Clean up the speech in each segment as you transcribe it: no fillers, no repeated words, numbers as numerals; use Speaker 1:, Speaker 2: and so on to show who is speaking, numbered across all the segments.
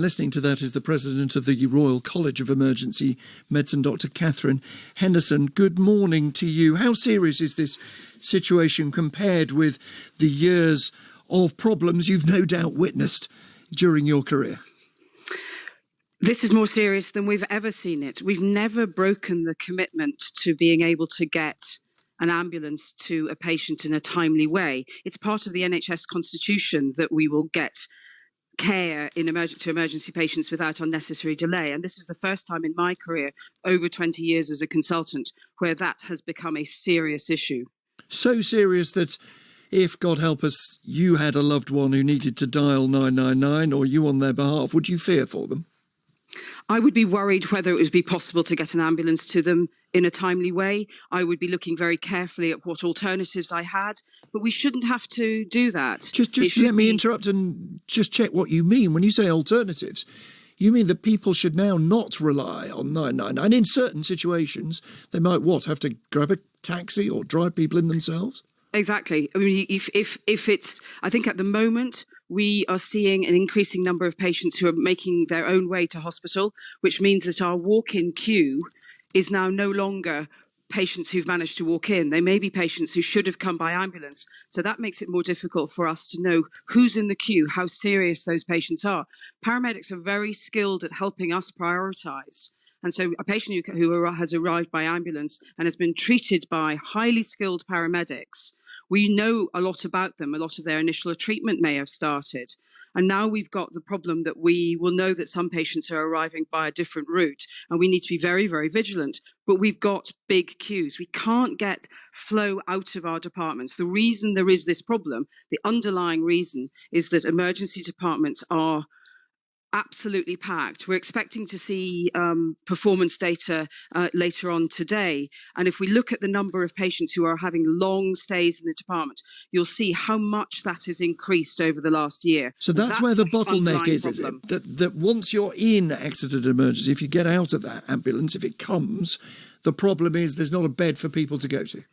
Speaker 1: Listening to that is the President of the Royal College of Emergency Medicine, Dr. Katherine Henderson. Good morning to you. How serious is this situation compared with the years of problems you've no doubt witnessed during your career?
Speaker 2: This is more serious than we've ever seen it. We've never broken the commitment to being able to get an ambulance to a patient in a timely way. It's part of the NHS constitution that we will get care to emergency patients without unnecessary delay. And this is the first time in my career, over 20 years as a consultant, where that has become a serious issue.
Speaker 1: So serious that if, God help us, you had a loved one who needed to dial 999 or you on their behalf, would you fear for them?
Speaker 2: I would be worried whether it would be possible to get an ambulance to them in a timely way. I would be looking very carefully at what alternatives I had, but we shouldn't have to do that.
Speaker 1: Just let me interrupt and just check what you mean. When you say alternatives, you mean that people should now not rely on 999. In certain situations, they might, have to grab a taxi or drive people in themselves?
Speaker 2: Exactly. I mean, if it's, I think at the moment, we are seeing an increasing number of patients who are making their own way to hospital, which means that our walk-in queue is now no longer patients who've managed to walk in. They may be patients who should have come by ambulance. So that makes it more difficult for us to know who's in the queue, how serious those patients are. Paramedics are very skilled at helping us prioritise. And so a patient who has arrived by ambulance and has been treated by highly skilled paramedics, we know a lot about them. A lot of their initial treatment may have started. And now we've got the problem that we will know that some patients are arriving by a different route, and we need to be very, very vigilant. But we've got big queues. We can't get flow out of our departments. The reason there is this problem, the underlying reason, is that emergency departments are absolutely packed. We're expecting to see performance data later on today. And if we look at the number of patients who are having long stays in the department, you'll see how much that has increased over the last year.
Speaker 1: So that's where the bottleneck is it? That once you're in accident emergency, if you get out of that ambulance, if it comes, the problem is there's not a bed for people to go to.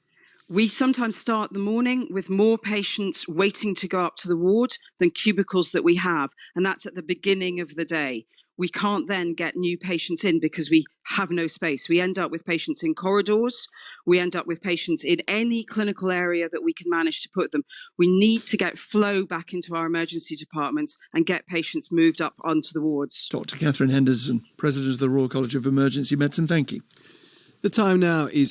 Speaker 2: We sometimes start the morning with more patients waiting to go up to the ward than cubicles that we have, and that's at the beginning of the day. We can't then get new patients in because we have no space. We end up with patients in corridors. We end up with patients in any clinical area that we can manage to put them. We need to get flow back into our emergency departments and get patients moved up onto the wards.
Speaker 1: Dr. Katherine Henderson, President of the Royal College of Emergency Medicine, thank you.
Speaker 3: The time now is